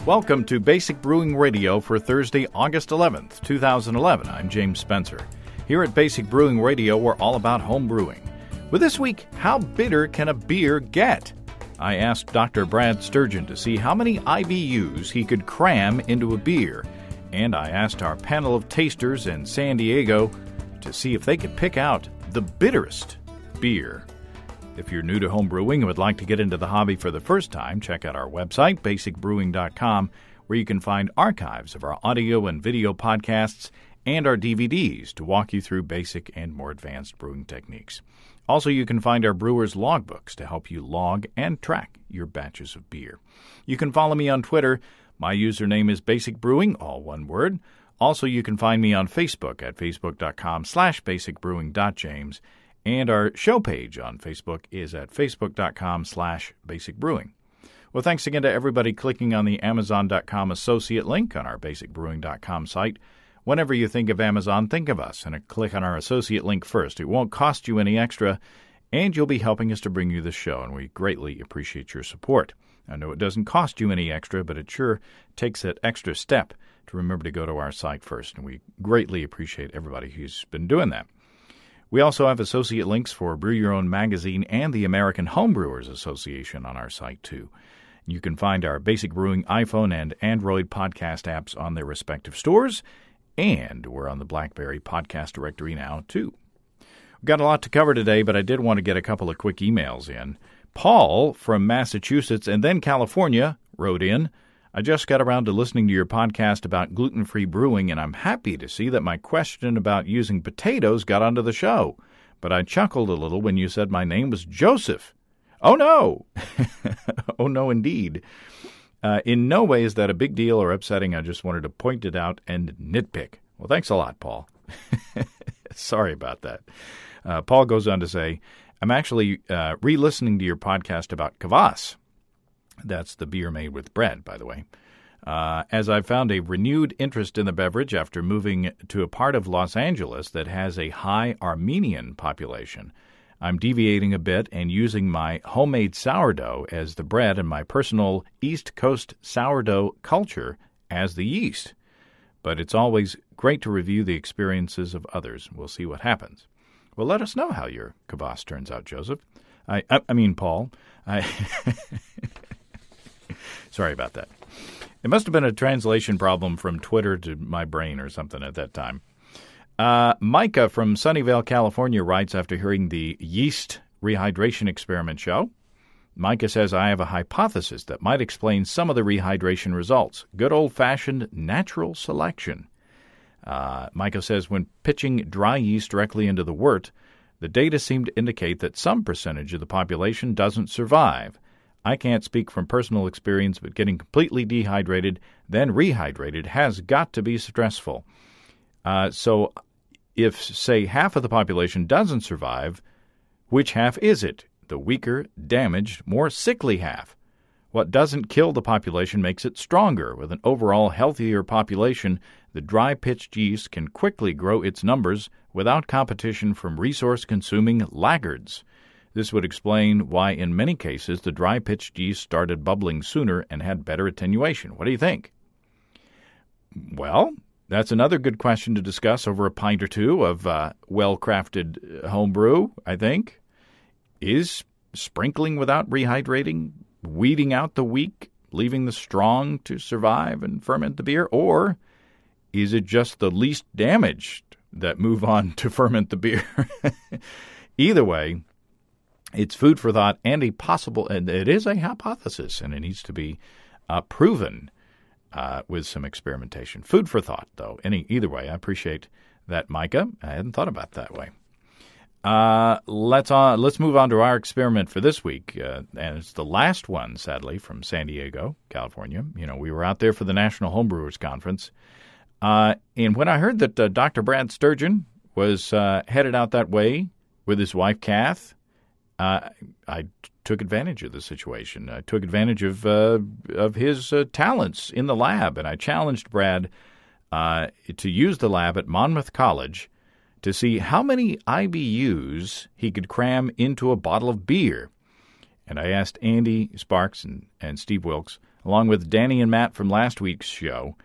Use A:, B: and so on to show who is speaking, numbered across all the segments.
A: Welcome to Basic Brewing Radio for Thursday, August 11th, 2011. I'm James Spencer. Here at Basic Brewing Radio, we're all about home brewing. With this week, how bitter can a beer get? I asked Dr. Brad Sturgeon to see how many IBUs he could cram into a beer. And I asked our panel of tasters in San Diego to see if they could pick out the bitterest beer. If you're new to home brewing and would like to get into the hobby for the first time, check out our website, basicbrewing.com, where you can find archives of our audio and video podcasts and our DVDs to walk you through basic and more advanced brewing techniques. Also, you can find our brewers' logbooks to help you log and track your batches of beer. You can follow me on Twitter. My username is Basic Brewing, all one word. Also, you can find me on Facebook at facebook.com/basicbrewing.james. And our show page on Facebook is at facebook.com/basicbrewing. Well, thanks again to everybody clicking on the Amazon.com associate link on our basicbrewing.com site. Whenever you think of Amazon, think of us and click on our associate link first. It won't cost you any extra, and you'll be helping us to bring you the show, and we greatly appreciate your support. I know it doesn't cost you any extra, but it sure takes that extra step to remember to go to our site first, and we greatly appreciate everybody who's been doing that. We also have associate links for Brew Your Own magazine and the American Homebrewers Association on our site, too. You can find our Basic Brewing iPhone and Android podcast apps on their respective stores, and we're on the BlackBerry podcast directory now, too. We've got a lot to cover today, but I did want to get a couple of quick emails in. Paul from Massachusetts and then California wrote in, I just got around to listening to your podcast about gluten-free brewing, and I'm happy to see that my question about using potatoes got onto the show. But I chuckled a little when you said my name was Joseph. Oh, no. Oh, no, indeed. In no way is that a big deal or upsetting. I just wanted to point it out and nitpick. Well, thanks a lot, Paul. Sorry about that. Paul goes on to say, I'm actually re-listening to your podcast about kvass. That's the beer made with bread, by the way. As I've found a renewed interest in the beverage after moving to a part of Los Angeles that has a high Armenian population. I'm deviating a bit and using my homemade sourdough as the bread and my personal East Coast sourdough culture as the yeast. But it's always great to review the experiences of others. We'll see what happens. Well, let us know how your kvass turns out, Joseph. I mean, Paul. Sorry about that. It must have been a translation problem from Twitter to my brain or something at that time. Micah from Sunnyvale, California writes after hearing the yeast rehydration experiment show. Micah says, I have a hypothesis that might explain some of the rehydration results. Good old-fashioned natural selection. Micah says, when pitching dry yeast directly into the wort, the data seem to indicate that some percentage of the population doesn't survive. I can't speak from personal experience, but getting completely dehydrated, then rehydrated, has got to be stressful. So if, say, half of the population doesn't survive, which half is it? The weaker, damaged, more sickly half. What doesn't kill the population makes it stronger. With an overall healthier population, the dry-pitched yeast can quickly grow its numbers without competition from resource-consuming laggards. This would explain why, in many cases, the dry-pitched yeast started bubbling sooner and had better attenuation. What do you think? Well, that's another good question to discuss over a pint or two of well-crafted homebrew, I think. Is sprinkling without rehydrating, weeding out the weak, leaving the strong to survive and ferment the beer? Or is it just the least damaged that move on to ferment the beer? Either way, it's food for thought and it is a hypothesis, and it needs to be proven with some experimentation. Food for thought, though. Either way, I appreciate that, Micah. I hadn't thought about it that way. Let's move on to our experiment for this week, and it's the last one, sadly, from San Diego, California. You know, we were out there for the National Homebrewers Conference, and when I heard that Dr. Brad Sturgeon was headed out that way with his wife, Kath, I took advantage of the situation. I took advantage of his talents in the lab, and I challenged Brad to use the lab at Monmouth College to see how many IBUs he could cram into a bottle of beer. And I asked Andy Sparks and Steve Wilkes along with Danny and Matt from last week's show,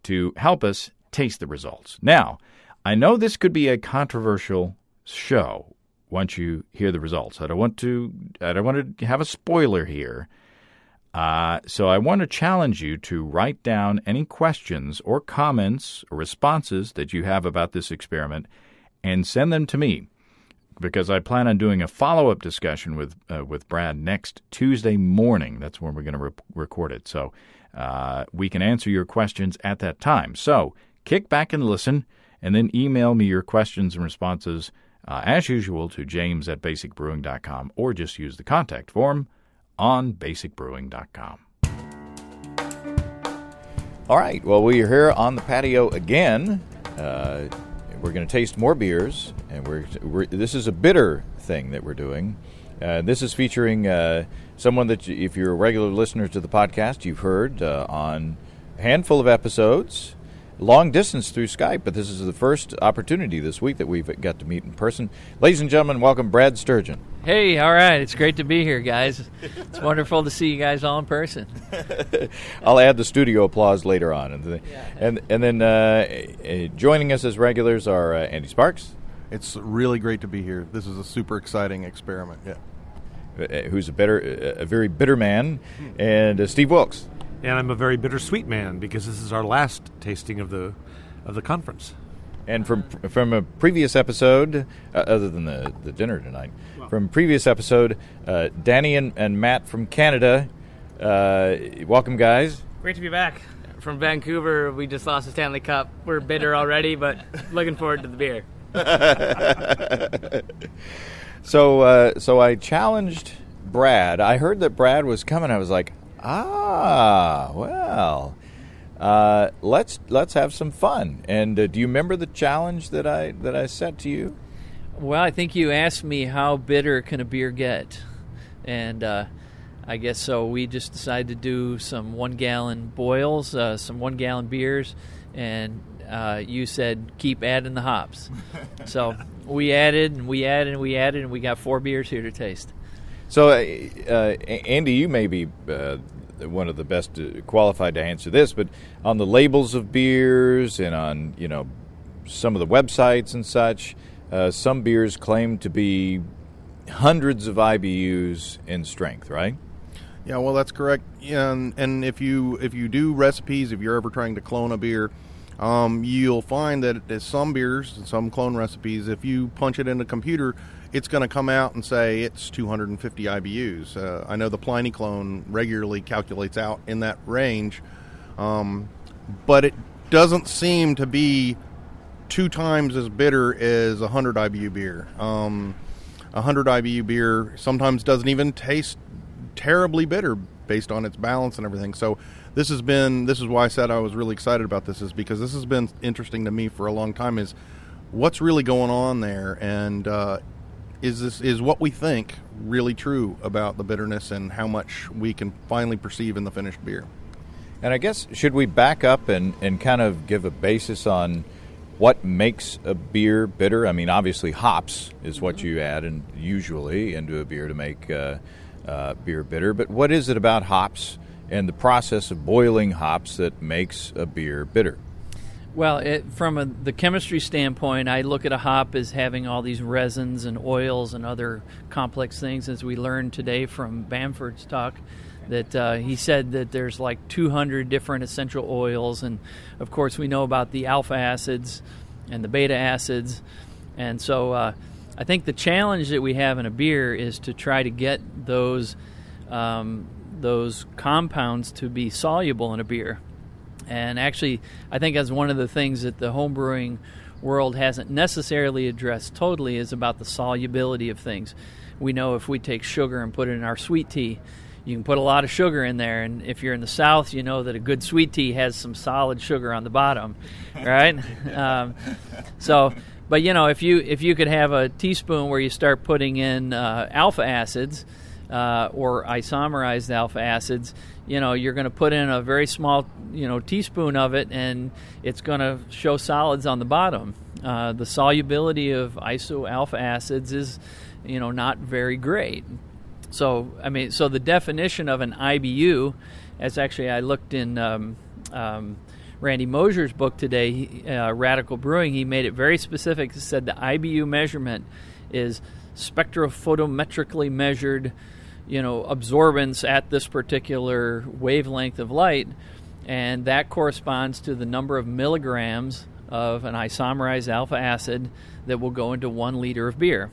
A: to help us taste the results. Now, I know this could be a controversial show once you hear the results. I don't want to have a spoiler here. So I want to challenge you to write down any questions or comments or responses that you have about this experiment and send them to me, because I plan on doing a follow-up discussion with Brad next Tuesday morning. That's when we're going to record it. So we can answer your questions at that time. So kick back and listen, and then email me your questions and responses, as usual, to james@basicbrewing.com, or just use the contact form on basicbrewing.com. All right, well, we are here on the patio again. We're going to taste more beers, and this is a bitter thing that we're doing. This is featuring someone that, if you're a regular listener to the podcast, you've heard on a handful of episodes, long distance through Skype, but this is the first opportunity this week that we've got to meet in person. Ladies and gentlemen, welcome Brad Sturgeon.
B: Hey, all right. It's great to be here, guys. It's wonderful to see you guys all in person.
A: I'll add the studio applause later on. And then joining us as regulars are Andy Sparks.
C: It's really great to be here. This is a super exciting experiment. Yeah.
A: Who's a very bitter man, and Steve Wilkes.
D: And I'm a very bittersweet man, because this is our last tasting of the conference.
A: And from a previous episode, other than the dinner tonight, from previous episode, Danny and Matt from Canada. Welcome, guys.
E: Great to be back. From Vancouver, we just lost the Stanley Cup. We're bitter already, but looking forward to the beer.
A: So I challenged Brad. I heard that Brad was coming. I was like, well, let's have some fun. And do you remember the challenge that I set to you?
B: Well, I think you asked me how bitter can a beer get, and I guess so. We just decided to do some 1-gallon boils, some 1-gallon beers, and you said keep adding the hops. So we added and we added and we added, and we got 4 beers here to taste.
A: So, Andy, you may be one of the best qualified to answer this, but on the labels of beers and on some of the websites and such, some beers claim to be hundreds of IBUs in strength, right?
C: Yeah, well, that's correct. And if you do recipes, if you're ever trying to clone a beer, you'll find that some beers, some clone recipes, if you punch it in a computer, it's going to come out and say it's 250 IBUs. I know the Pliny clone regularly calculates out in that range, but it doesn't seem to be 2 times as bitter as 100 IBU beer. 100 IBU beer sometimes doesn't even taste terribly bitter based on its balance and everything. So this is why I said I was really excited about this, is because this has been interesting to me for a long time, is what's really going on there, and is what we think really true about the bitterness and how much we can finally perceive in the finished beer.
A: And I guess, should we back up and kind of give a basis on what makes a beer bitter? I mean, obviously hops is what you add usually into a beer to make beer bitter, but what is it about hops and the process of boiling hops that makes a beer bitter?
B: Well, from the chemistry standpoint, I look at a hop as having all these resins and oils and other complex things, as we learned today from Bamford's talk, that he said that there's like 200 different essential oils, and of course we know about the alpha acids and the beta acids, and so I think the challenge that we have in a beer is to try to get those compounds to be soluble in a beer. And actually, I think that's one of the things that the homebrewing world hasn't necessarily addressed totally, is about the solubility of things. We know if we take sugar and put it in our sweet tea, you can put a lot of sugar in there, and if you're in the South, you know that a good sweet tea has some solid sugar on the bottom, right? But if you could have a teaspoon where you start putting in alpha acids or isomerized alpha acids, you're going to put in a very small, teaspoon of it, and it's going to show solids on the bottom. The solubility of iso alpha acids is, not very great. So the definition of an IBU, as actually I looked in Randy Mosier's book today, Radical Brewing, he made it very specific. He said the IBU measurement is spectrophotometrically measured, absorbance at this particular wavelength of light, and that corresponds to the number of milligrams of an isomerized alpha acid that will go into 1 liter of beer.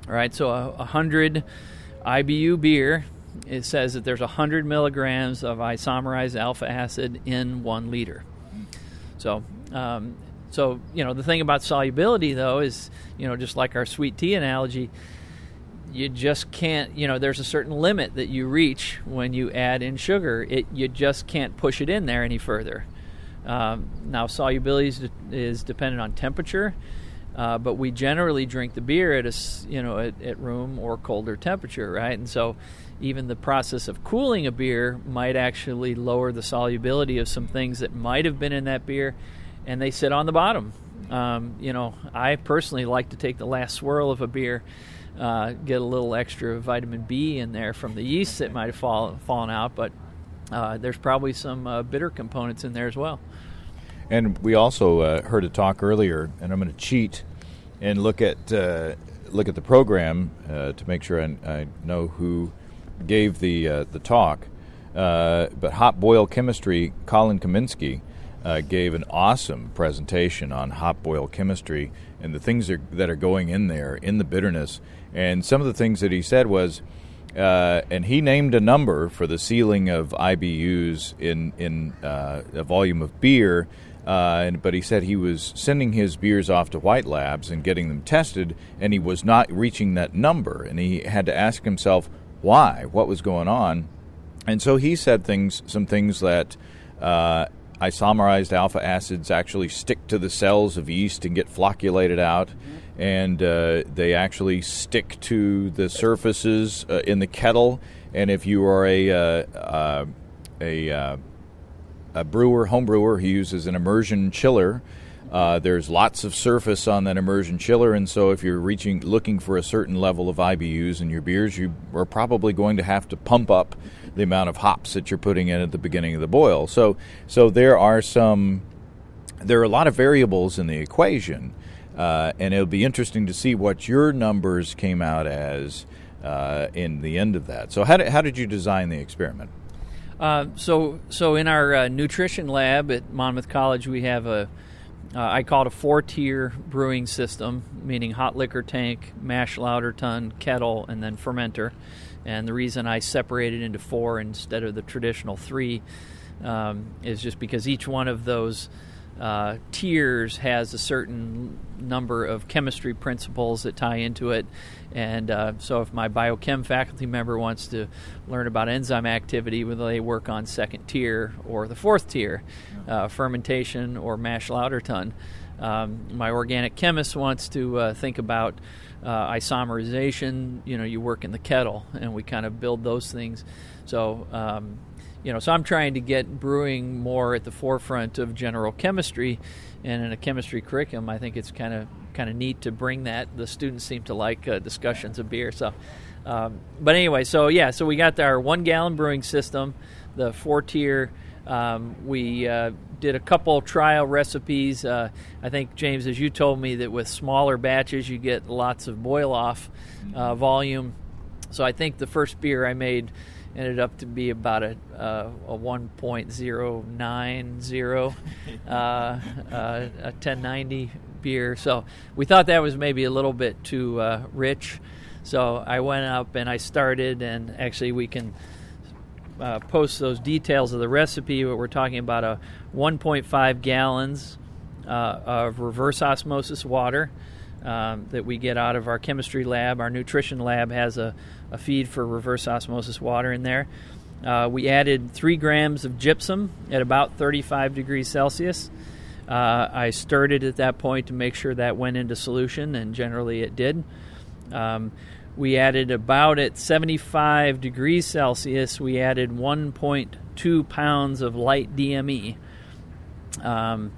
B: All right, so 100 IBU beer, it says that there's 100 milligrams of isomerized alpha acid in 1 liter. So, the thing about solubility, though, is, just like our sweet tea analogy, you just can't, there's a certain limit that you reach when you add in sugar. You just can't push it in there any further. Now, solubility is dependent on temperature. But we generally drink the beer at at room or colder temperature, right? And so even the process of cooling a beer might actually lower the solubility of some things that might have been in that beer, and they sit on the bottom. I personally like to take the last swirl of a beer, get a little extra vitamin B in there from the yeast that might have fallen out, but there's probably some bitter components in there as well.
A: And we also heard a talk earlier, and I'm going to cheat and look at the program to make sure I know who gave the talk. But hop boil chemistry, Colin Kaminsky gave an awesome presentation on hop boil chemistry and the things that are going in there in the bitterness. And some of the things that he said was, and he named a number for the ceiling of IBUs in a volume of beer. But he said he was sending his beers off to white labs and getting them tested, and he was not reaching that number. And he had to ask himself why, what was going on. And so he said some things that isomerized alpha acids actually stick to the cells of yeast and get flocculated out, and they actually stick to the surfaces in the kettle. And if you are a home brewer, he uses an immersion chiller. There's lots of surface on that immersion chiller, and so if you're looking for a certain level of IBUs in your beers, you are probably going to have to pump up the amount of hops that you're putting in at the beginning of the boil. So there are a lot of variables in the equation, and it'll be interesting to see what your numbers came out as in the end of that. So how did you design the experiment?
B: So in our nutrition lab at Monmouth College, we have I call it a 4-tier brewing system, meaning hot liquor tank, mash lauter tun, kettle, and then fermenter. And the reason I separated into 4 instead of the traditional 3 is just because each one of those tiers has a certain number of chemistry principles that tie into it. And so if my biochem faculty member wants to learn about enzyme activity, whether they work on 2nd tier or the 4th tier, fermentation or mash lauter tun. My organic chemist wants to think about isomerization, you work in the kettle, and we kind of build those things. So so I'm trying to get brewing more at the forefront of general chemistry, and in a chemistry curriculum, I think it's kind of neat to bring that. The students seem to like discussions of beer. So, but anyway, so we got our 1-gallon brewing system, the 4-tier. We did a couple trial recipes. I think, James, as you told me, that with smaller batches you get lots of boil-off volume. So I think the first beer I made ended up to be about a 1.090, a 1090 beer. So we thought that was maybe a little bit too rich. So I went up and I started, and actually we can post those details of the recipe, but we're talking about a 1.5 gallons of reverse osmosis water that we get out of our chemistry lab. Our nutrition lab has a feed for reverse osmosis water in there. We added 3 grams of gypsum at about 35 degrees Celsius. I stirred it at that point to make sure that went into solution, and generally it did. We added about at 75 degrees Celsius, we added 1.2 pounds of light DME. And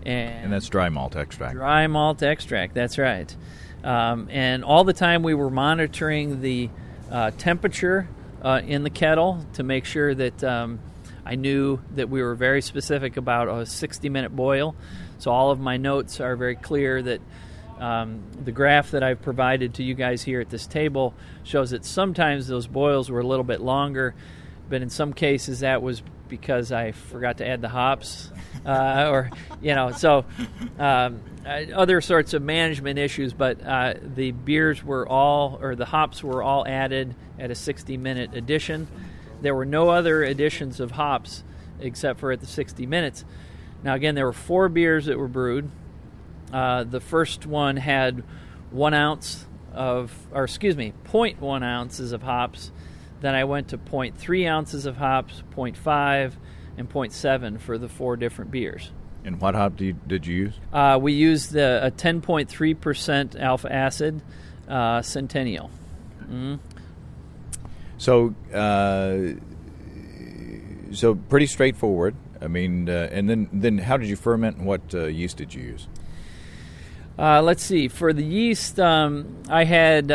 A: that's dry malt extract.
B: Dry malt extract, that's right. And all the time we were monitoring the temperature in the kettle to make sure that I knew that we were very specific about a 60-minute boil. So all of my notes are very clear that the graph that I've provided to you guys here at this table shows that sometimes those boils were a little bit longer, but in some cases that was because I forgot to add the hops, other sorts of management issues. But the beers were the hops were all added at a 60-minute addition. There were no other additions of hops except for at the 60 minutes. Now, again, there were 4 beers that were brewed. The first one had 0.1 ounces of hops. Then I went to 0.3 ounces of hops, 0.5, and 0.7 for the 4 different beers.
A: And what hop did you use?
B: We used a 10.3% alpha acid Centennial. Mm-hmm.
A: So pretty straightforward. I mean, and then how did you ferment, and what yeast did you use?
B: Let's see. For the yeast, I've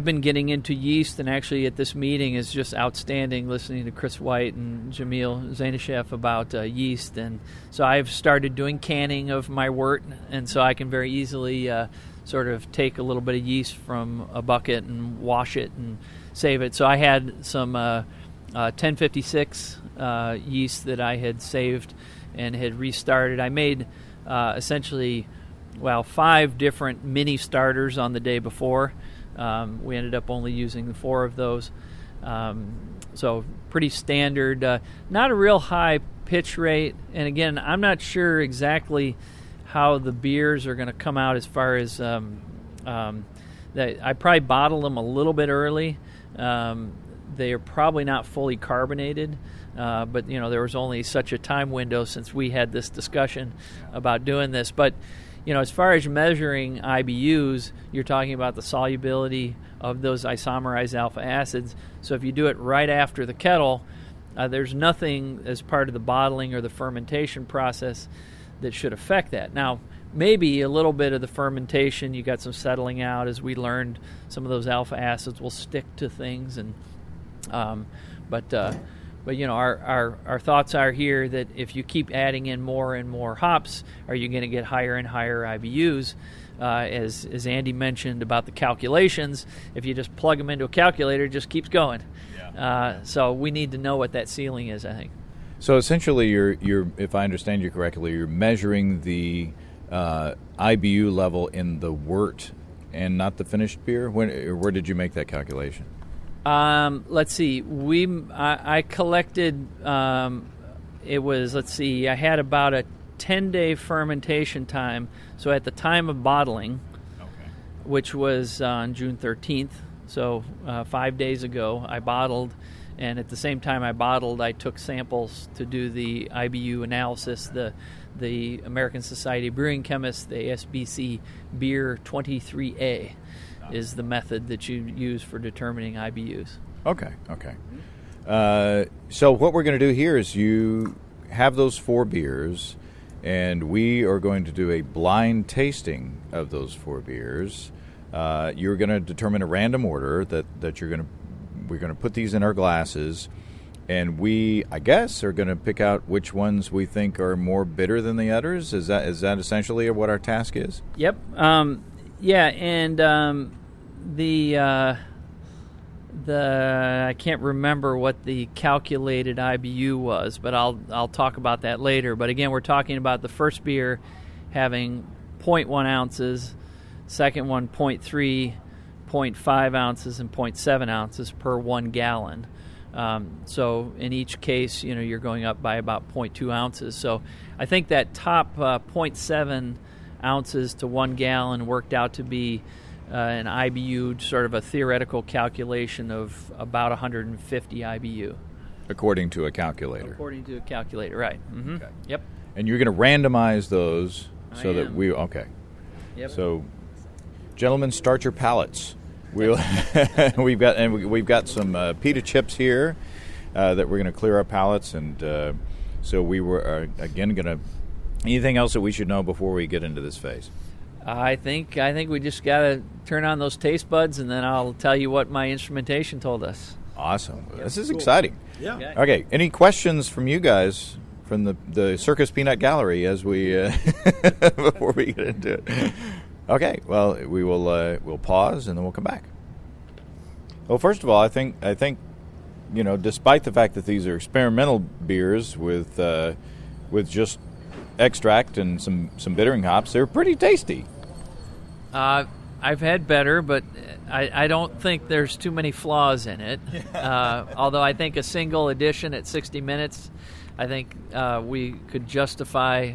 B: been getting into yeast, and actually at this meeting is just outstanding listening to Chris White and Jamil Zainashev about yeast. And so I've started doing canning of my wort, and so I can very easily sort of take a little bit of yeast from a bucket and wash it and save it. So I had some 1056 yeast that I had saved and had restarted. I made essentially 5 different mini starters on the day before. We ended up only using 4 of those. So pretty standard, not a real high pitch rate. And again, I'm not sure exactly how the beers are going to come out as far as that. I probably bottled them a little bit early. They are probably not fully carbonated, but there was only such a time window since we had this discussion about doing this. But as far as measuring IBUs, you're talking about the solubility of those isomerized alpha acids. So if you do it right after the kettle, there's nothing as part of the bottling or the fermentation process that should affect that. Now, maybe a little bit of the fermentation, you got some settling out. As we learned, some of those alpha acids will stick to things, and but our thoughts are here that if you keep adding in more and more hops, are you going to get higher and higher IBUs? As Andy mentioned about the calculations, if you just plug them into a calculator, it just keeps going. Yeah. So we need to know what that ceiling is, I think.
A: So essentially, you're if I understand you correctly, you're measuring the IBU level in the wort and not the finished beer. Where did you make that calculation?
B: Let's see. I collected. It was. Let's see. I had about a 10-day fermentation time. So at the time of bottling, which was on June 13th, so 5 days ago, I bottled. And at the same time I bottled, I took samples to do the IBU analysis. The American Society of Brewing Chemists, the ASBC Beer 23A. Is the method that you use for determining IBUs. Okay.
A: So what we're going to do here is you have those 4 beers, and we are going to do a blind tasting of those 4 beers. You're going to determine a random order that we're going to put these in our glasses, and we, I guess, are going to pick out which ones we think are more bitter than the others. Is that essentially what our task is?
B: Yep. Yeah, and I can't remember what the calculated IBU was, but I'll talk about that later. But again, we're talking about the first beer having 0.1 ounces, second one 0.3, 0.5 ounces, and 0.7 ounces per 1 gallon. So in each case, you're going up by about 0.2 ounces. So I think that top 0.7 ounces to 1 gallon worked out to be an IBU, sort of a theoretical calculation of about 150 IBU.
A: According to a calculator.
B: According to a calculator, right. Mm-hmm. Okay. Yep.
A: And you're going to randomize those that we... Okay.
B: Yep.
A: So, gentlemen, start your palates. We've got some pita chips here that we're going to clear our palates, and so we were again going to... Anything else that we should know before we get into this phase?
B: I think we just got to turn on those taste buds, and then I'll tell you what my instrumentation told us.
A: Awesome. This is exciting.
F: Yeah.
A: Okay. Any questions from you guys from the Circus Peanut Gallery as we before we get into it? Okay. Well, we will we'll pause and then we'll come back. Well, first of all, I think despite the fact that these are experimental beers with just extract and some bittering hops, they're pretty tasty.
B: I've had better, but I don't think there's too many flaws in it. Although I think a single edition at 60 minutes, I think we could justify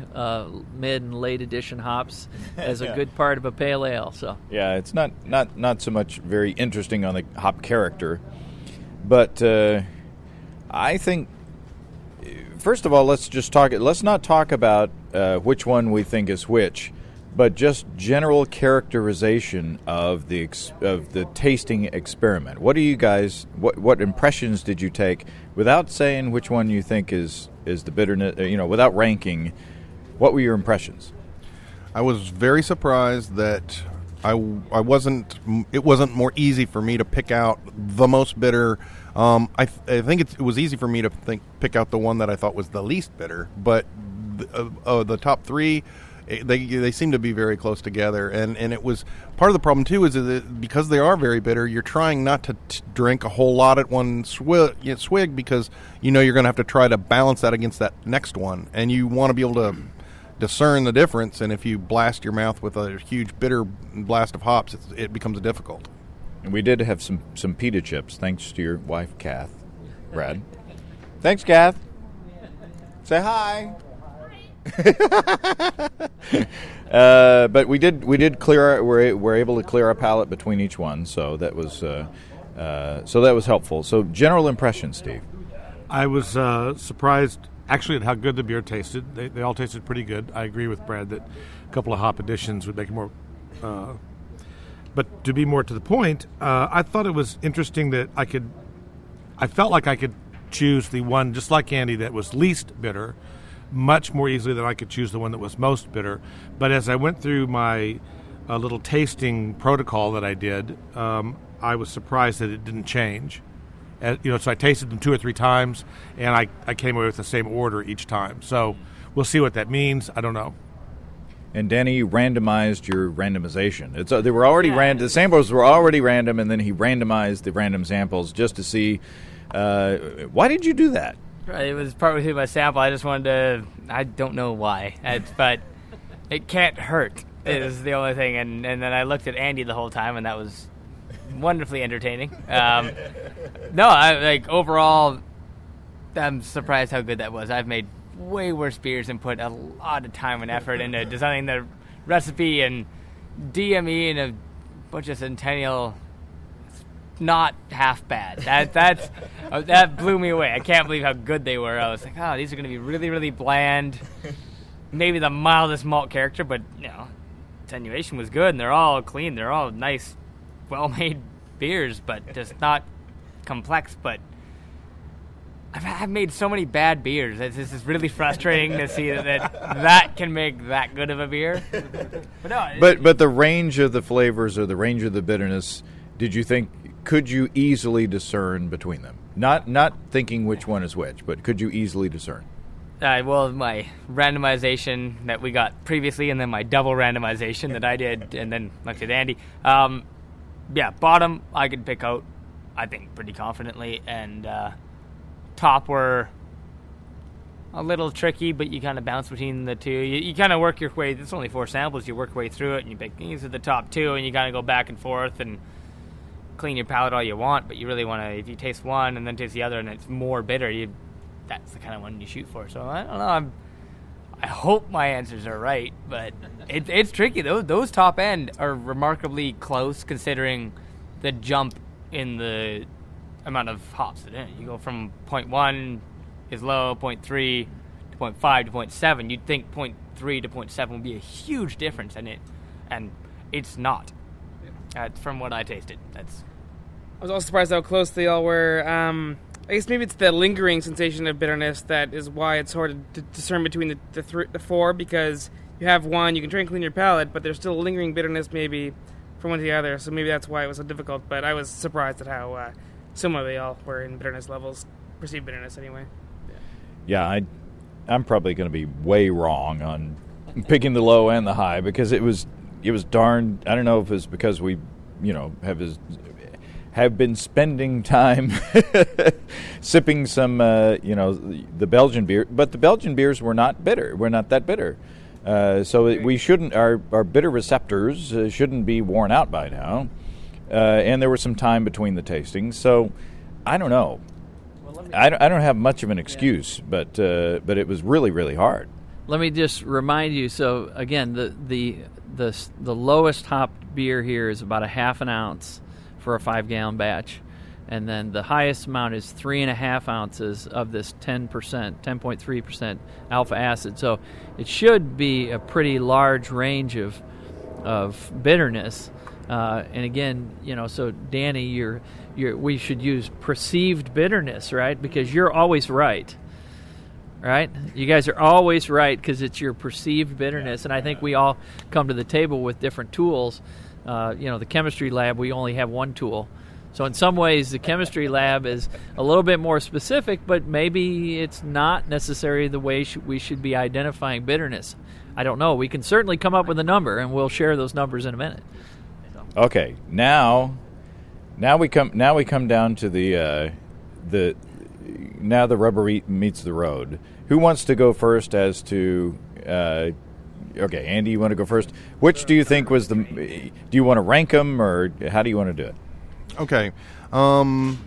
B: mid and late edition hops as a good part of a pale ale. So
A: yeah, it's not so much very interesting on the hop character, but I think first of all, let's not talk about which one we think is which, but just general characterization of the tasting experiment. What do you guys? What impressions did you take without saying which one you think is the bitterness? Without ranking, what were your impressions?
C: I was very surprised that I wasn't. It wasn't more easy for me to pick out the most bitter. I think it was easy for me to pick out the one that I thought was the least bitter, but the top three. They seem to be very close together, and it was part of the problem too is that because they are very bitter, you're trying not to drink a whole lot at one swig because you're going to have to try to balance that against that next one, and you want to be able to discern the difference. And if you blast your mouth with a huge bitter blast of hops, it becomes difficult.
A: And we did have some pita chips, thanks to your wife, Kath. Brad, thanks, Kath. Say hi. But we did clear. We're able to clear our palate between each one, so that was helpful. So general impression, Steve.
D: I was surprised actually at how good the beer tasted. They all tasted pretty good. I agree with Brad that a couple of hop additions would make it more. But to be more to the point, I thought it was interesting that I felt like I could choose the one, just like Andy, that was least bitter much more easily than I could choose the one that was most bitter. But as I went through my little tasting protocol that I did, I was surprised that it didn't change. So I tasted them 2 or 3 times, and I came away with the same order each time. So we'll see what that means. I don't know.
A: And Danny randomized your randomization. They were already the samples were already random, and then he randomized the random samples just to see. Why did you do that?
E: Right, it was partly through my sample. I just wanted to. I don't know why, but it can't hurt. Is the only thing. And then I looked at Andy the whole time, and that was wonderfully entertaining. Overall, I'm surprised how good that was. I've made way worse beers and put a lot of time and effort into designing the recipe and DME and a bunch of Centennial. Not half bad. That blew me away. I can't believe how good they were. I was like, these are going to be really, really bland. Maybe the mildest malt character, but attenuation was good, and they're all clean. They're all nice, well-made beers, but just not complex. But I've made so many bad beers. This is really frustrating to see that can make that good of a beer.
A: But the range of the flavors or the range of the bitterness, did you think? Could you easily discern between them? Not thinking which one is which, but could you easily discern?
E: My randomization that we got previously, and then my double randomization that I did, and then looked at Andy. Bottom I could pick out, I think, pretty confidently, and top were a little tricky, but you kind of bounce between the two. You kind of work your way. It's only 4 samples. You work your way through it, and you pick these are the top 2, and you kind of go back and forth and clean your palate all you want, but you really want to, if you taste one and then taste the other and it's more bitter, that's the kind of one you shoot for. So I don't know, I hope my answers are right, but it's tricky. Those top end are remarkably close considering the jump in the amount of hops that in it. You go from 0.1 is low, 0.3 to 0.5 to 0.7. You'd think 0.3 to 0.7 would be a huge difference in it, and it's not. From what I tasted, I
F: was also surprised how close they all were. I guess maybe it's the lingering sensation of bitterness that is why it's hard to discern between the 4, because you have one, you can try and clean your palate, but there's still lingering bitterness maybe from one to the other. So maybe that's why it was so difficult. But I was surprised at how similar they all were in bitterness levels, perceived bitterness anyway.
A: Yeah, I'm probably going to be way wrong on picking the low and the high because it was darn. I don't know if it's because we, have been spending time sipping some, the Belgian beer, but the Belgian beers were not bitter. We're not that bitter. We shouldn't, our bitter receptors shouldn't be worn out by now. And there was some time between the tastings. So I don't know. I don't have much of an excuse, but it was really, really hard.
B: Let me just remind you. So again, the lowest hopped beer here is about a half an ounce for a 5-gallon batch, and then the highest amount is 3.5 ounces of this 10.3% alpha acid. So it should be a pretty large range of bitterness. And again, so Danny, we should use perceived bitterness, right? Because you're always right. Right? You guys are always right because it's your perceived bitterness. And I think we all come to the table with different tools. The chemistry lab, we only have one tool. So in some ways, the chemistry lab is a little bit more specific, but maybe it's not necessarily the way we should be identifying bitterness. I don't know. We can certainly come up with a number, and we'll share those numbers in a minute.
A: Okay, now we come down to the rubber meets the road. Who wants to go first as to? Okay, Andy, you want to go first? Which do you think was do you want to rank them, or how do you want to do it?
C: Okay,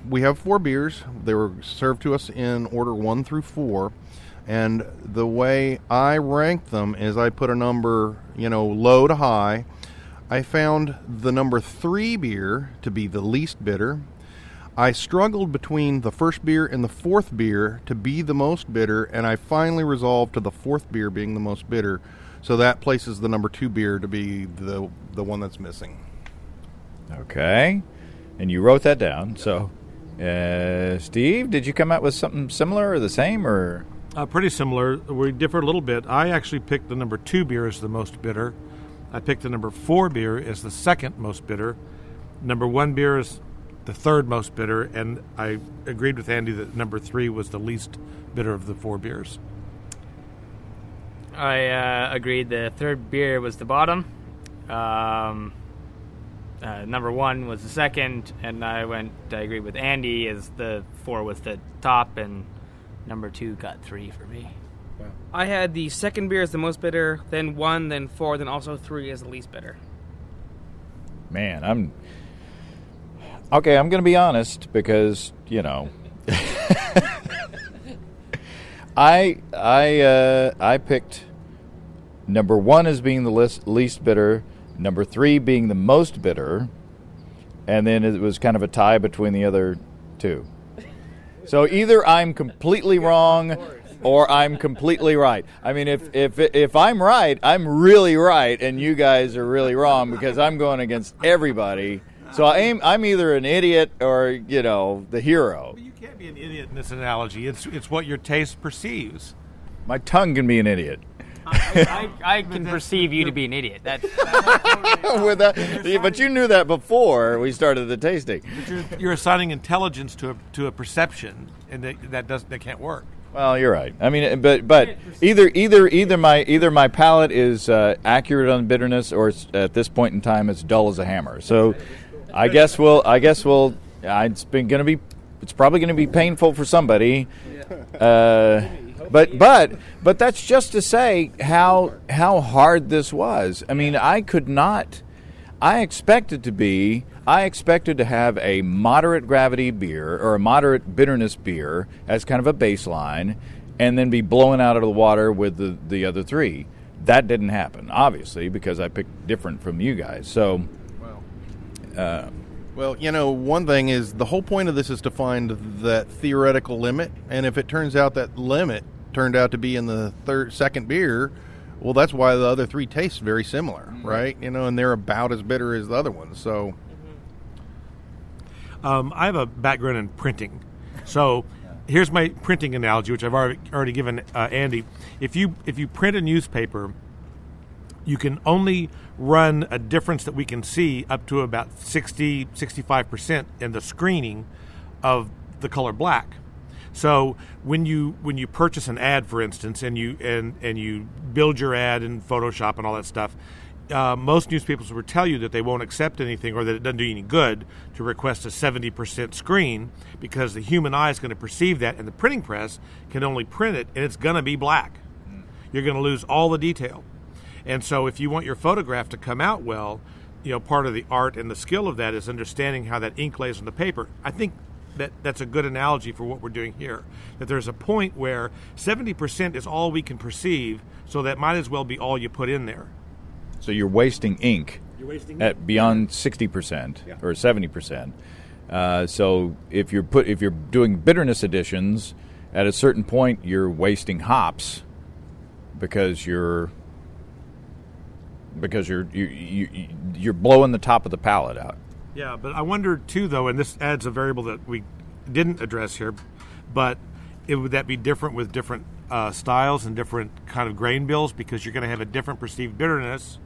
C: we have 4 beers. They were served to us in order 1 through 4, and the way I ranked them is I put a number, low to high. I found the number 3 beer to be the least bitter. I struggled between the first beer and the 4th beer to be the most bitter, and I finally resolved to the 4th beer being the most bitter. So that places the number 2 beer to be the one that's missing.
A: Okay. And you wrote that down. So, Steve, did you come out with something similar or the same? Or
D: pretty similar. We differ a little bit. I actually picked the number 2 beer as the most bitter. I picked the number 4 beer as the second most bitter. Number 1 beer is the third most bitter. And I agreed with Andy that number 3 was the least bitter of the 4 beers.
E: I agreed the third beer was the bottom. Number 1 was the second, and I agreed with Andy as the 4 was the top, and number 2 got 3 for me.
F: Wow. I had the second beer as the most bitter, then 1, then 4, then also 3 as the least bitter.
A: Man, I'm going to be honest because, I picked number 1 as being the least bitter, number 3 being the most bitter, and then it was kind of a tie between the other 2. So either I'm completely wrong or I'm completely right. I mean, if I'm right, I'm really right, and you guys are really wrong because I'm going against everybody. So I'm either an idiot or, the hero.
D: But you can't be an idiot in this analogy. It's what your taste perceives.
A: My tongue can be an idiot.
E: I can perceive you to be an idiot. That's
A: but you knew that before we started the tasting.
D: But you're assigning intelligence to a perception, and that can't work.
A: Well, you're right. I mean, but either my palate is accurate on bitterness, or it's, at this point in time it's dull as a hammer. So I guess we'll. It's probably going to be painful for somebody. But that's just to say how hard this was. I mean, I expected to have a moderate gravity beer or a moderate bitterness beer as kind of a baseline, and then be blown out of the water with the other 3. That didn't happen, obviously, because I picked different from you guys. So,
C: one thing is the whole point of this is to find that theoretical limit, and if it turns out that limit turned out to be in the second beer, well, that's why the other 3 taste very similar, right? And they're about as bitter as the other ones. So,
D: I have a background in printing, so here's my printing analogy, which I've already given Andy. If you print a newspaper, you can only run a difference that we can see up to about 65% in the screening of the color black. So when you purchase an ad, for instance, and you build your ad in Photoshop and all that stuff, most newspapers will tell you that they won't accept anything or that it doesn't do you any good to request a 70% screen because the human eye is going to perceive that, and the printing press can only print it, and it's going to be black. You're going to lose all the detail. And so if you want your photograph to come out well, part of the art and the skill of that is understanding how that ink lays on the paper. I think that's a good analogy for what we're doing here. That there's a point where 70% is all we can perceive, so that might as well be all you put in there.
A: So you're wasting ink at beyond 60% or 70%. So if you're doing bitterness additions, at a certain point you're wasting hops because you're blowing the top of the palette out.
D: Yeah, but I wonder too, though, and this adds a variable that we didn't address here, but would that be different with different styles and different kind of grain bills, because you're going to have a different perceived bitterness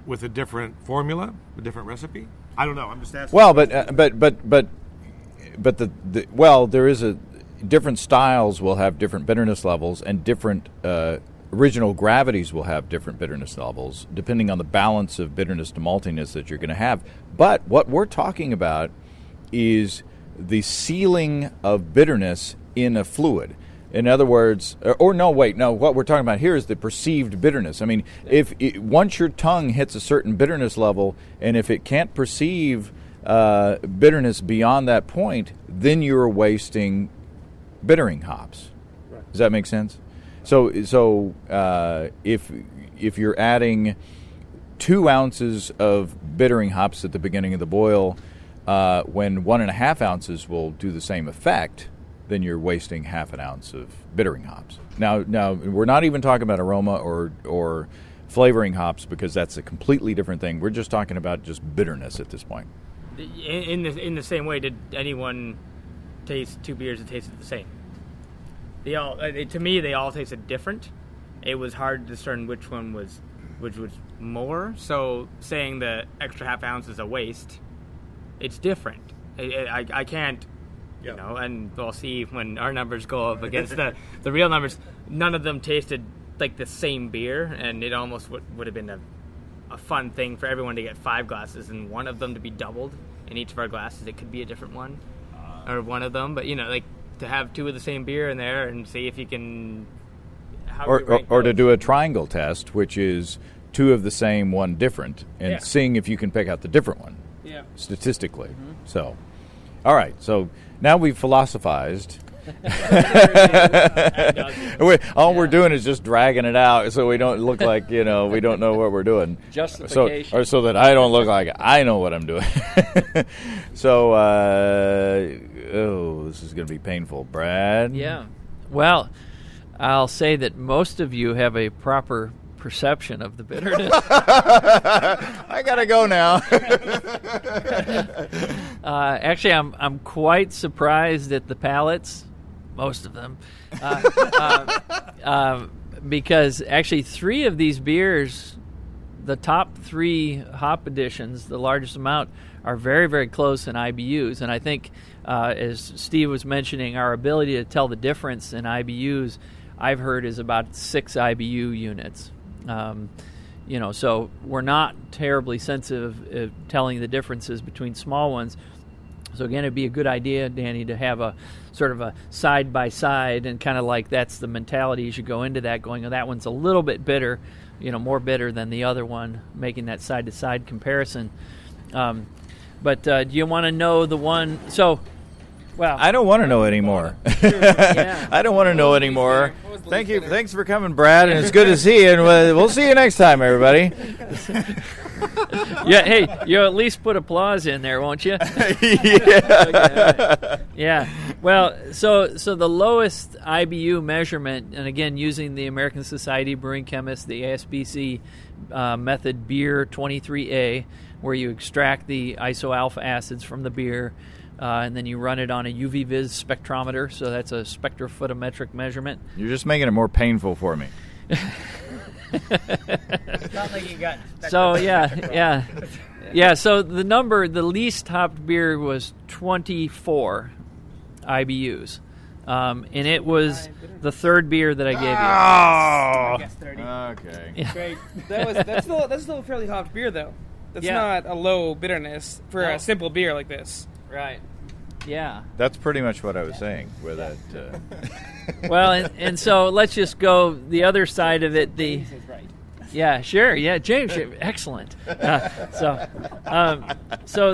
D: with a different formula, a different recipe? I don't know. I'm just asking.
A: Well, there is different styles will have different bitterness levels, and different original gravities will have different bitterness levels depending on the balance of bitterness to maltiness that you're going to have. But what we're talking about is the sealing of bitterness in a fluid. In other words, what we're talking about here is the perceived bitterness. I mean, once your tongue hits a certain bitterness level, and if it can't perceive bitterness beyond that point, then you're wasting bittering hops. Right. Does that make sense? So if you're adding 2 ounces of bittering hops at the beginning of the boil, when 1.5 ounces will do the same effect, then you're wasting half an ounce of bittering hops. Now we're not even talking about aroma or flavoring hops, because that's a completely different thing. We're just talking about just bitterness at this point.
E: In the same way, did anyone taste 2 beers that tasted the same? To me, they all tasted different. It was hard to discern which was more. So saying the extra half ounce is a waste, it's different. I can't, and we'll see when our numbers go up against the real numbers. None of them tasted like the same beer, and it almost would have been a fun thing for everyone to get 5 glasses and one of them to be doubled in each of our glasses. It could be a different one or one of them, but to have 2 of the same beer in there and see if you can...
A: Or to do a triangle test, which is 2 of the same, 1 different, and seeing if you can pick out the different one statistically. Mm-hmm. So, all right, so now we've philosophized. We're doing is just dragging it out so we don't look like, we don't know what we're doing.
B: Justification.
A: So that I don't look like I know what I'm doing. So, this is going to be painful. Brad?
B: Yeah. Well, I'll say that most of you have a proper perception of the bitterness.
A: I got to go now.
B: Actually, I'm quite surprised at the palates. Most of them, because actually 3 of these beers, the top 3 hop additions, the largest amount, are very, very close in IBUs. And I think, as Steve was mentioning, our ability to tell the difference in IBUs, I've heard, is about 6 IBU units. So we're not terribly sensitive at telling the differences between small ones. So again, it'd be a good idea, Danny, to have a sort of a side-by-side, and kind of like that's the mentality as you go into that, going, that one's a little bit bitter, more bitter than the other one, making that side-to-side comparison. But do you want to know the one? So, well,
A: I don't want to know anymore. I don't want to know anymore. Thank you. Thanks for coming, Brad, and it's good to see you. And we'll see you next time, everybody.
B: Yeah, hey, you'll at least put applause in there, won't you?
A: Yeah.
B: Okay, right. Yeah. Well, so the lowest IBU measurement, and again, using the American Society of Brewing Chemists, the ASBC method, beer 23A, where you extract the isoalpha acids from the beer, and then you run it on a UV-Vis spectrometer, so that's a spectrophotometric measurement.
A: You're just making it more painful for me.
E: It's not like you got.
B: So yeah. So the least hopped beer was 24 IBUs, and it was the third beer that I gave you.
F: I
C: Oh,
F: guess 30.
C: okay.
B: Yeah.
F: Great. That's still a fairly hopped beer, though. That's
B: Yeah.
F: not a low bitterness for
B: No.
F: a simple beer like this.
B: Right. Yeah.
A: That's pretty much what I was saying with that.
B: Well, and so let's just go the other side of it.
F: James is right.
B: Yeah, sure. Yeah, James, excellent. So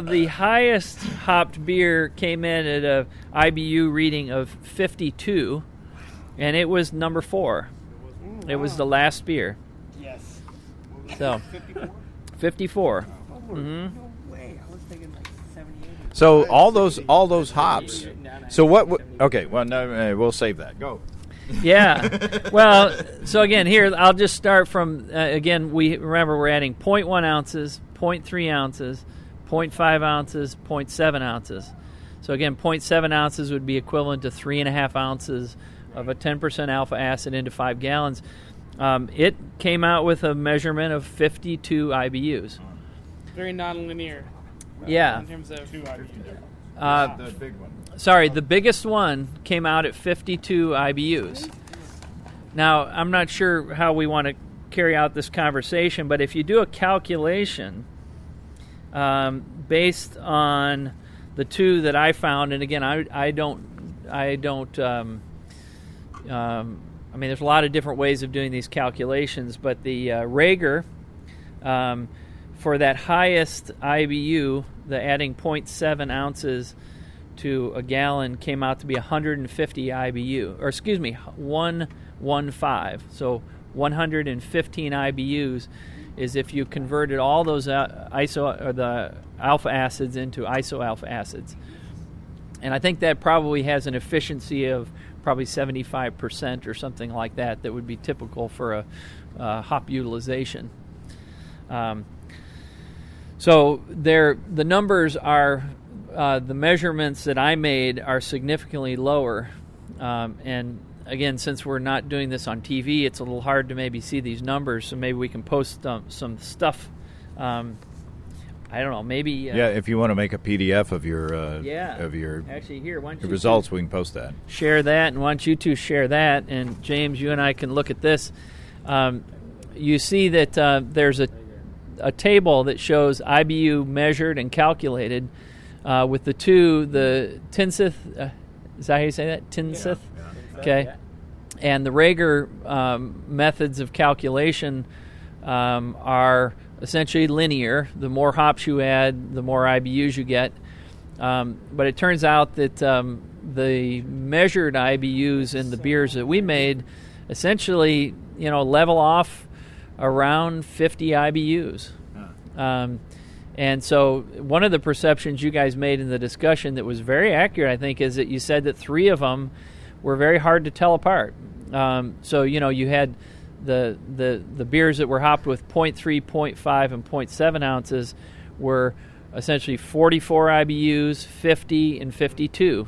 B: the highest hopped beer came in at a IBU reading of 52, and it was number 4. It was the last beer.
F: Yes.
B: So 54.
F: No way. I was thinking like 78.
A: So all those hops. So what? Okay, well, no, we'll save that. Go.
B: Yeah. Well, so again, here I'll just start from again. We're adding 0.1 ounces, 0.3 ounces, 0.5 ounces, 0.7 ounces. So again, 0.7 ounces would be equivalent to 3.5 ounces of a 10% alpha acid into 5 gallons. It came out with a measurement of 52 IBUs.
F: Very non-linear.
B: Yeah.
F: In terms of
A: The big one.
B: Sorry, the biggest one came out at 52 IBUs. Now, I'm not sure how we want to carry out this conversation, but if you do a calculation based on the two that I found, and again, I mean, there's a lot of different ways of doing these calculations, but the Rager, for that highest IBU, the adding 0.7 ounces to a gallon came out to be 150 IBU, or excuse me, 115. So 115 IBUs is if you converted all those the alpha acids into isoalpha acids. And I think that probably has an efficiency of probably 75% or something like that. That would be typical for a hop utilization. So the numbers are, the measurements that I made are significantly lower. And again, since we're not doing this on TV, it's a little hard to maybe see these numbers. So maybe we can post some stuff. I don't know. Maybe
A: Yeah, if you want to make a PDF of your
B: actually here, why don't you
A: results, we can post that.
B: share that, and why don't you two share that? And James, you and I can look at this. You see that there's a table that shows IBU measured and calculated with the Tinseth. Is that how you say that? Tinseth? Yeah. Okay. And the Rager methods of calculation are essentially linear. The more hops you add, the more IBUs you get. But it turns out that the measured IBUs in the beers that we made essentially, level off around 50 IBUs. And so one of the perceptions you guys made in the discussion that was very accurate, I think, is that you said that 3 of them were very hard to tell apart. So, you had the beers that were hopped with 0.3, 0.5, and 0.7 ounces were essentially 44 IBUs, 50, and 52.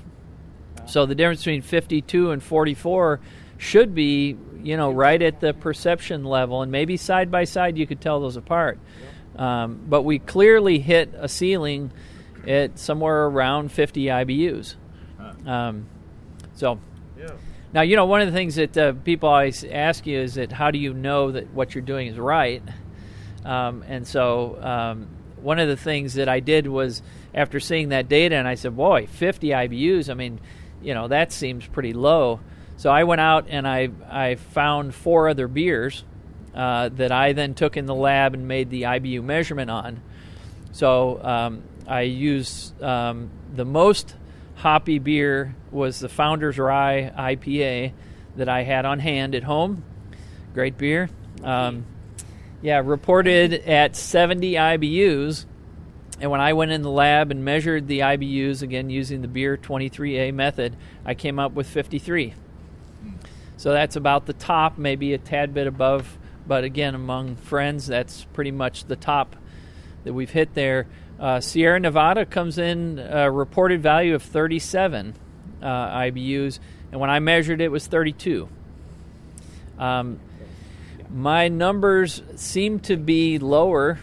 B: So the difference between 52 and 44 should be, right at the perception level, and maybe side by side you could tell those apart. But we clearly hit a ceiling at somewhere around 50 IBUs. Now, one of the things that people always ask you is that how do you know that what you're doing is right? And so one of the things that I did was after seeing that data, and I said, boy, 50 IBUs, I mean, that seems pretty low. So I went out and I found 4 other beers that I then took in the lab and made the IBU measurement on. So I used the most hoppy beer was the Founder's Rye IPA that I had on hand at home. Great beer. Reported at 70 IBUs. And when I went in the lab and measured the IBUs, again using the Beer 23A method, I came up with 53. So that's about the top, maybe a tad bit above. But again, among friends, that's pretty much the top that we've hit there. Sierra Nevada comes in a reported value of 37 IBUs, and when I measured it was 32. My numbers seem to be lower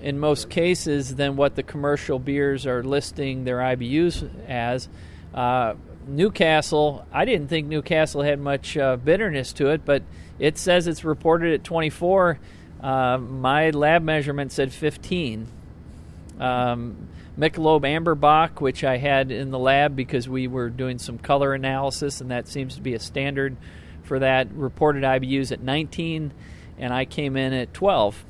B: in most cases than what the commercial beers are listing their IBUs as. Newcastle, I didn't think Newcastle had much bitterness to it, but it says it's reported at 24. My lab measurement said 15. Michelob Amberbach, which I had in the lab because we were doing some color analysis, and that seems to be a standard for that, reported IBUs at 19, and I came in at 12.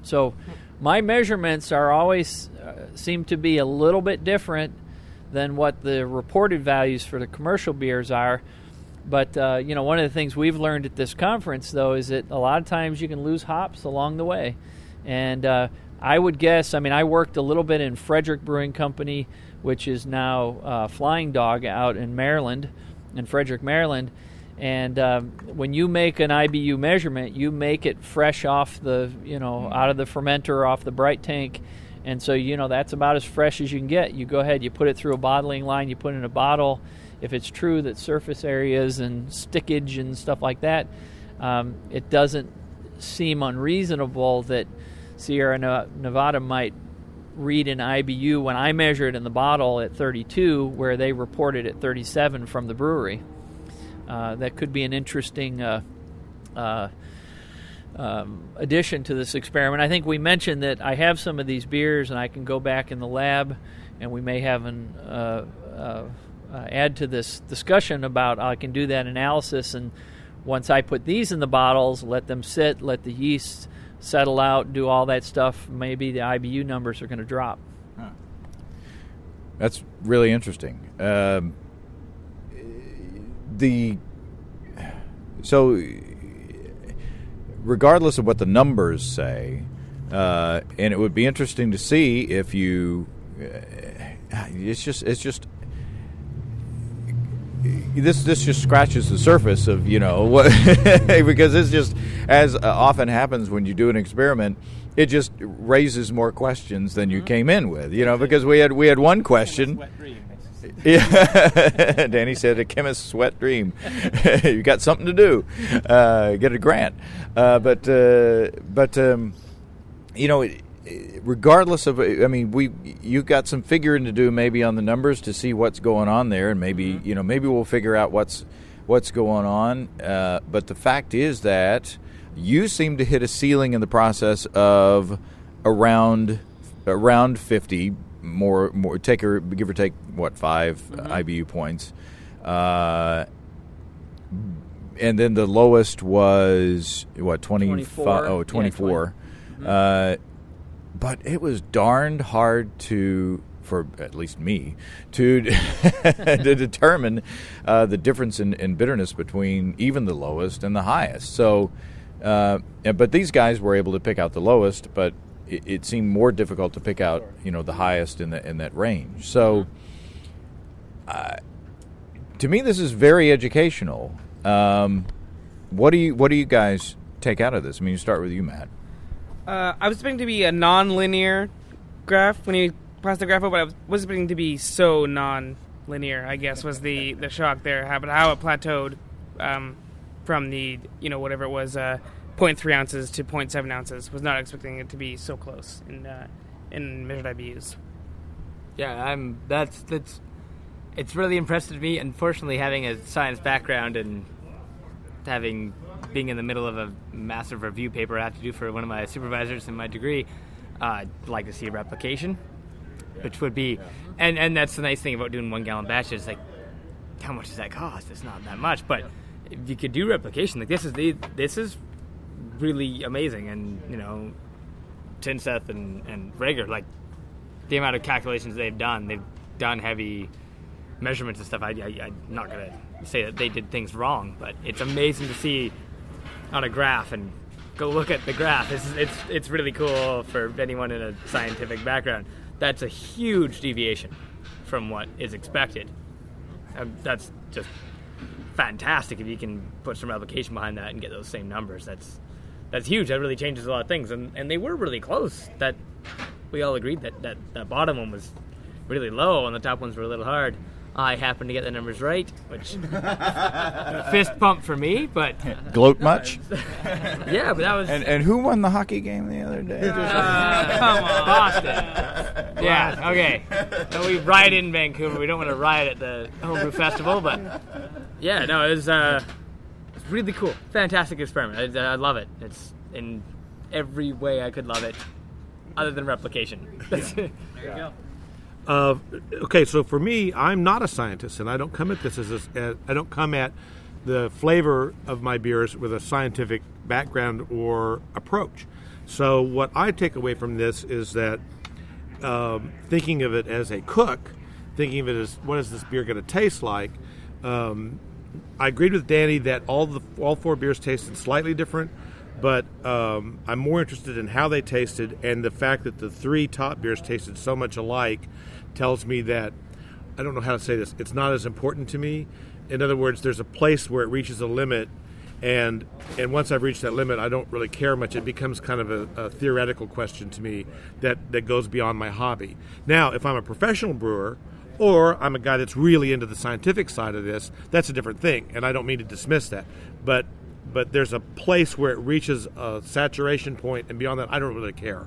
B: So my measurements are always seem to be a little bit different than what the reported values for the commercial beers are. But, one of the things we've learned at this conference, though, is that a lot of times you can lose hops along the way. And I would guess, I worked a little bit in Frederick Brewing Company, which is now Flying Dog out in Maryland, in Frederick, Maryland. And when you make an IBU measurement, you make it fresh off the, out of the fermenter, off the bright tank. And so, that's about as fresh as you can get. You go ahead, you put it through a bottling line, you put it in a bottle. If it's true that surface areas and stickage and stuff like that, it doesn't seem unreasonable that Sierra Nevada might read an IBU when I measure it in the bottle at 32, where they reported at 37 from the brewery. That could be an interesting addition to this experiment. I think we mentioned that I have some of these beers and I can go back in the lab, and we may have an add to this discussion about I can do that analysis, and once I put these in the bottles, let them sit, let the yeast settle out, do all that stuff, maybe the IBU numbers are going to drop.
A: Huh. That's really interesting. So regardless of what the numbers say, and it would be interesting to see if you it's just this just scratches the surface of what because it's just, as often happens when you do an experiment, it just raises more questions than you came in with, because we had one question. Yeah, Danny said a chemist's wet dream. You got something to do, get a grant, but regardless of, you've got some figuring to do maybe on the numbers to see what's going on there, and maybe maybe we'll figure out what's going on. But the fact is that you seem to hit a ceiling in the process of around 50. More give or take 5 IBU points, and then the lowest was 25? Oh, 24. Yeah, but it was darned hard for at least me to to determine the difference in bitterness between even the lowest and the highest. So, but these guys were able to pick out the lowest, but it seemed more difficult to pick out, the highest in that range. So, to me, this is very educational. What do you guys take out of this? You start with you, Matt.
F: I was expecting to be a non-linear graph when you passed the graph over, but I was expecting to be so non-linear, I guess, was the shock there. How it plateaued from the, whatever it was, 0.3 ounces to 0.7 ounces. Was not expecting it to be so close in measured IBUs.
E: Yeah, it's really impressive to me. Unfortunately, having a science background and being in the middle of a massive review paper I have to do for one of my supervisors in my degree, I'd like to see a replication, which would be, and that's the nice thing about doing 1 gallon batches. Like, how much does that cost? It's not that much, but if you could do replication, like this is really amazing. And Tinseth and Rager, like the amount of calculations they've done heavy measurements and stuff. I'm not gonna say that they did things wrong, but it's amazing to see on a graph, and go look at the graph. It's really cool for anyone in a scientific background. That's a huge deviation from what is expected. That's just fantastic if you can put some replication behind that and get those same numbers. That's huge. That really changes a lot of things, and they were really close. That we all agreed that bottom one was really low and the top ones were a little hard. I happened to get the numbers right, which fist pump for me, but
A: Gloat much?
E: yeah, but that was
A: And who won the hockey game the other day?
E: come on, Boston. Yeah, okay. No, we rioted in Vancouver. We don't want to riot at the Homebrew Festival, but yeah, no, it was really cool, fantastic experiment. I love it. It's in every way I could love it, other than replication. There you go.
D: Okay, so for me, I'm not a scientist, and I don't come at this I don't come at the flavor of my beers with a scientific background or approach. So what I take away from this is that thinking of it as a cook, thinking of it as what is this beer going to taste like. I agreed with Danny that all 4 beers tasted slightly different, but I'm more interested in how they tasted, and the fact that the 3 top beers tasted so much alike tells me that, I don't know how to say this, it's not as important to me. In other words, there's a place where it reaches a limit, and once I've reached that limit, I don't really care much. It becomes kind of a theoretical question to me that goes beyond my hobby. Now, if I'm a professional brewer, or I'm a guy that's really into the scientific side of this, that's a different thing, and I don't mean to dismiss that. But there's a place where it reaches a saturation point, and beyond that, I don't really care.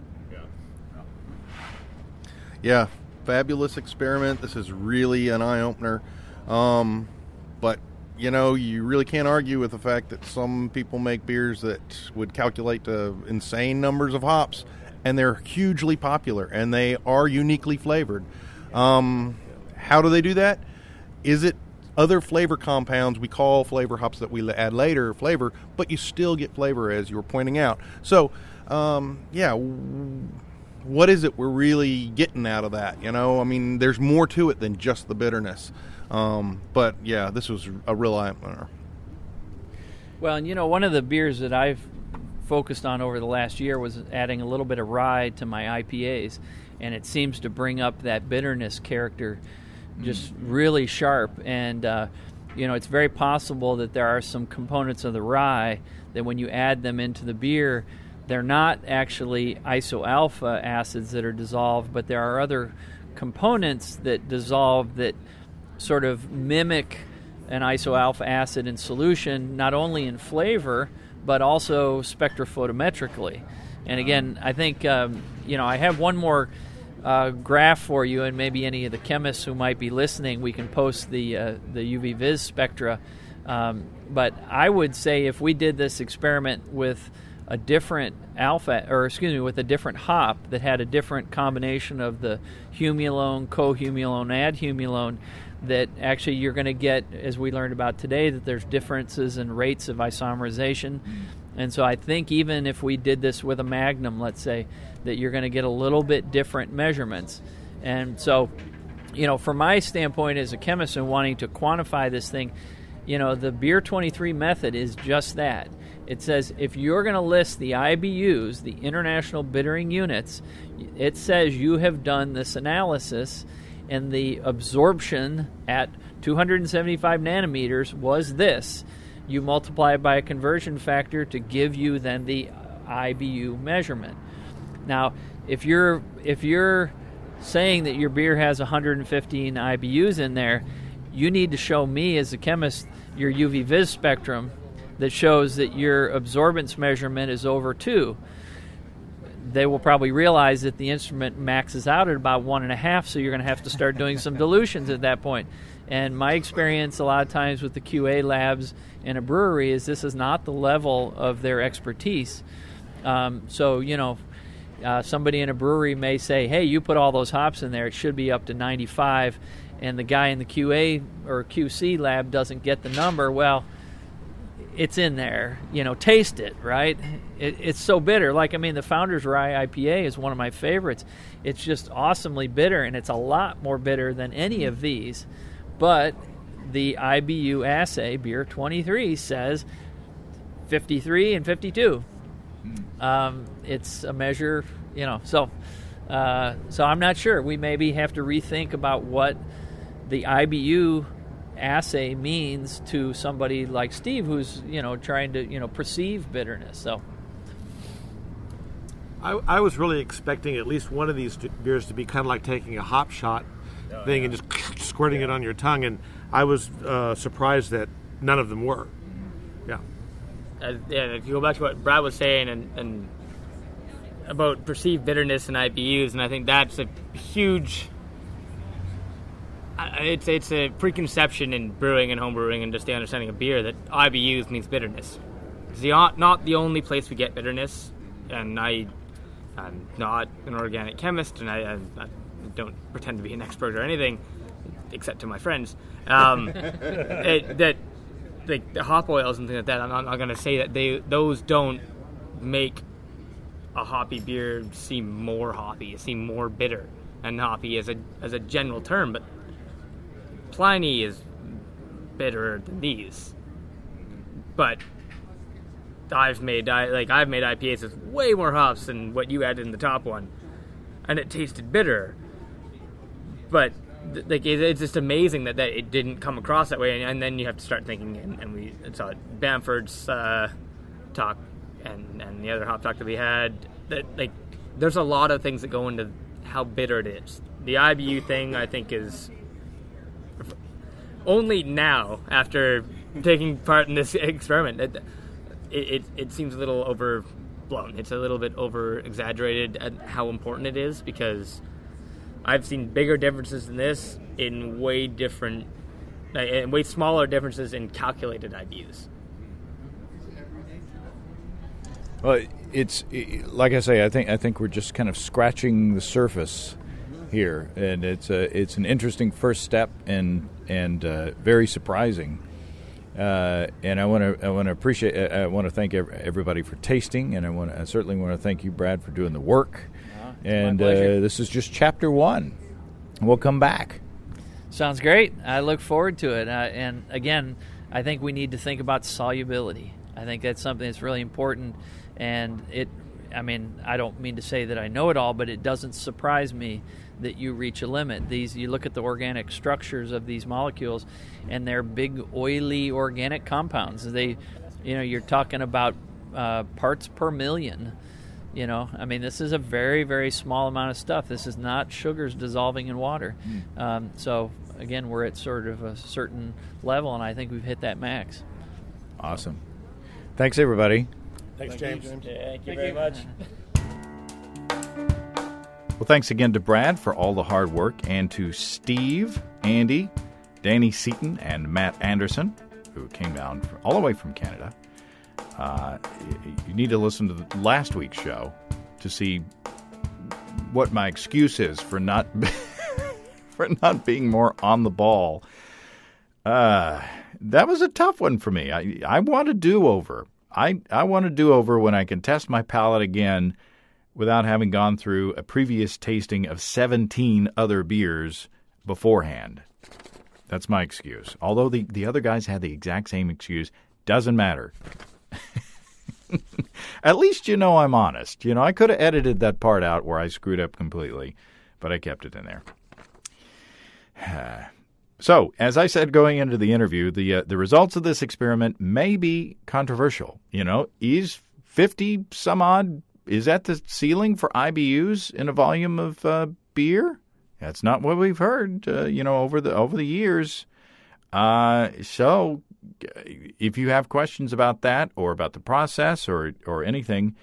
C: Yeah, fabulous experiment. This is really an eye-opener. But, you really can't argue with the fact that some people make beers that would calculate to insane numbers of hops, and they're hugely popular, and they are uniquely flavored. How do they do that? Is it other flavor compounds we call flavor hops that we add later flavor, but you still get flavor, as you were pointing out. So, what is it we're really getting out of that? There's more to it than just the bitterness. But yeah, this was a real eye-opener.
B: Well, and one of the beers that I've focused on over the last year was adding a little bit of rye to my IPAs, and it seems to bring up that bitterness character just really sharp. And it's very possible that there are some components of the rye that when you add them into the beer, they're not actually isoalpha acids that are dissolved, but there are other components that dissolve that sort of mimic an isoalpha acid in solution, not only in flavor, but also spectrophotometrically. And again, I think, I have one more graph for you, and maybe any of the chemists who might be listening, we can post the UV vis spectra. But I would say if we did this experiment with a different with a different hop that had a different combination of the humulone, cohumulone, adhumulone, that actually you're going to get, as we learned about today, that there's differences in rates of isomerization. And so I think even if we did this with a Magnum, let's say, that you're going to get a little bit different measurements. And so, from my standpoint as a chemist and wanting to quantify this thing, the Beer 23 method is just that. It says if you're going to list the IBUs, the International Bittering Units, it says you have done this analysis and the absorption at 275 nanometers was this. You multiply it by a conversion factor to give you then the IBU measurement. Now, if you're saying that your beer has 115 IBUs in there, you need to show me as a chemist your UV vis spectrum that shows that your absorbance measurement is over 2. They will probably realize that the instrument maxes out at about 1.5, so you're going to have to start doing some dilutions at that point. And my experience a lot of times with the QA labs in a brewery is this is not the level of their expertise. So, somebody in a brewery may say, hey, you put all those hops in there, it should be up to 95, and the guy in the QA or QC lab doesn't get the number. Well, it's in there, taste it, right? It's so bitter. The Founder's Rye IPA is one of my favorites. It's just awesomely bitter, and it's a lot more bitter than any of these. But the IBU assay, Beer 23, says 53 and 52. It's a measure, so I'm not sure. We maybe have to rethink about what the IBU assay means to somebody like Steve who's trying to perceive bitterness. So
D: I was really expecting at least one of these beers to be kind of like taking a hop shot thing and just squirting it on your tongue, and I was surprised that none of them were. Yeah.
E: If you go back to what Brad was saying and about perceived bitterness in IBUs, and I think that's a huge. It's a preconception in brewing and homebrewing and just the understanding of beer that IBUs means bitterness. It's not the only place we get bitterness, and I'm not an organic chemist, and I don't pretend to be an expert or anything, except to my friends. That like the hop oils and things like that, I'm not going to say that those don't make a hoppy beer seem more hoppy, seem more bitter and hoppy as a general term, but Pliny is bitterer than these. But I've made IPAs with way more hops than what you added in the top one, and it tasted bitter. But it's just amazing that it didn't come across that way, and then you have to start thinking. And we saw Bamford's talk and the other hop talk that we had. That there's a lot of things that go into how bitter it is. The IBU thing, I think, is only now, after taking part in this experiment, it seems a little overblown. It's a little bit over-exaggerated at how important it is, because I've seen bigger differences than this in way smaller differences in calculated IBUs.
A: Well, it's like I say. I think we're just kind of scratching the surface here, and it's an interesting first step and very surprising. And I want to thank everybody for tasting, and I certainly want to thank you, Brad, for doing the work. And this is just chapter 1. We'll come back.
B: Sounds great. I look forward to it. And again, I think we need to think about solubility. I think that's something that's really important. And I don't mean to say that I know it all, but it doesn't surprise me that you reach a limit. You look at the organic structures of these molecules, and they're big, oily organic compounds. You're talking about parts per million. This is a very, very small amount of stuff. This is not sugars dissolving in water. So, again, we're at sort of a certain level, and I think we've hit that max.
A: Awesome. Thanks, everybody.
D: Thanks, James.
E: Thank you very much.
A: Well, thanks again to Brad for all the hard work, and to Steve, Andy, Danny Seaton, and Matt Anderson, who came down all the way from Canada. You need to listen to the last week's show to see what my excuse is for not for not being more on the ball. That was a tough one for me. I want a do-over. I want a do-over when I can test my palate again without having gone through a previous tasting of 17 other beers beforehand. That's my excuse. Although the other guys had the exact same excuse, doesn't matter. At least I'm honest. I could have edited that part out where I screwed up completely, but I kept it in there. So, as I said going into the interview, the results of this experiment may be controversial. Is 50 some odd, is that the ceiling for IBUs in a volume of beer? That's not what we've heard, over the years. So, if you have questions about that or about the process or anything,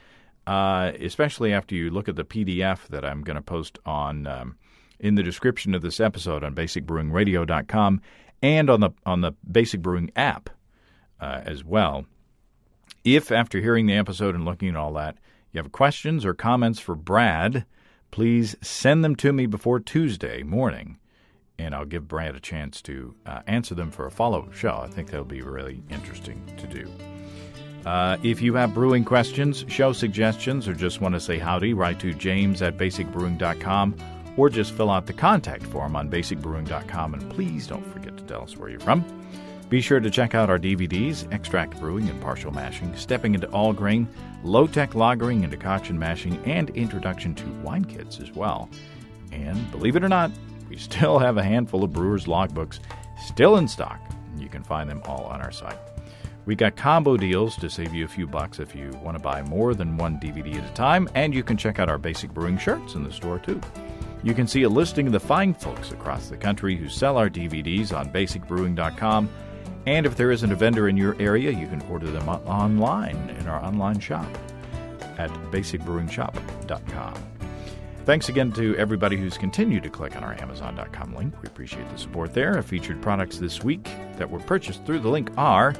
A: especially after you look at the PDF that I'm going to post on in the description of this episode on basicbrewingradio.com and on the Basic Brewing app as well. If after hearing the episode and looking at all that, you have questions or comments for Brad, please send them to me before Tuesday morning, and I'll give Brad a chance to answer them for a follow-up show. I think that'll be really interesting to do. If you have brewing questions, show suggestions, or just want to say howdy, write to james@basicbrewing.com, or just fill out the contact form on basicbrewing.com, and please don't forget to tell us where you're from. Be sure to check out our DVDs, Extract Brewing and Partial Mashing, Stepping into All Grain, Low-Tech Lagering and Decoction Mashing, and Introduction to Wine Kits as well. And believe it or not, we still have a handful of brewers' logbooks still in stock. You can find them all on our site. We got combo deals to save you a few bucks if you want to buy more than one DVD at a time, and you can check out our Basic Brewing shirts in the store too. You can see a listing of the fine folks across the country who sell our DVDs on basicbrewing.com. And if there isn't a vendor in your area, you can order them online in our online shop at basicbrewingshop.com. Thanks again to everybody who's continued to click on our Amazon.com link. We appreciate the support there. Our featured products this week that were purchased through the link are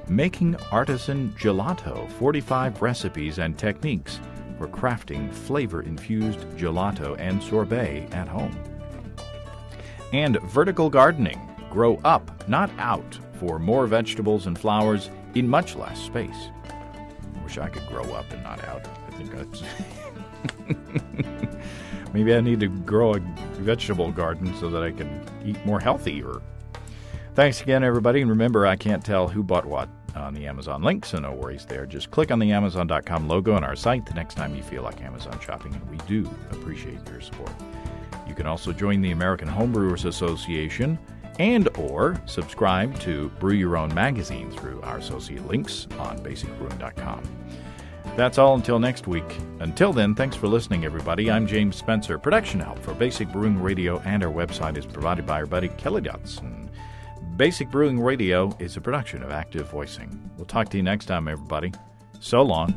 A: Making Artisan Gelato, 45 recipes and techniques for crafting flavor-infused gelato and sorbet at home. And Vertical Gardening, grow up, not out, for more vegetables and flowers in much less space. I wish I could grow up and not out. I think that's... Maybe I need to grow a vegetable garden so that I can eat more healthier. Thanks again, everybody. And remember, I can't tell who bought what on the Amazon link, so no worries there. Just click on the Amazon.com logo on our site the next time you feel like Amazon shopping, and we do appreciate your support. You can also join the American Homebrewers Association and or subscribe to Brew Your Own magazine through our associate links on basicbrewing.com. That's all until next week. Until then, thanks for listening, everybody. I'm James Spencer. Production help for Basic Brewing Radio and our website is provided by our buddy Kelly Dotson. Basic Brewing Radio is a production of Active Voicing. We'll talk to you next time, everybody. So long.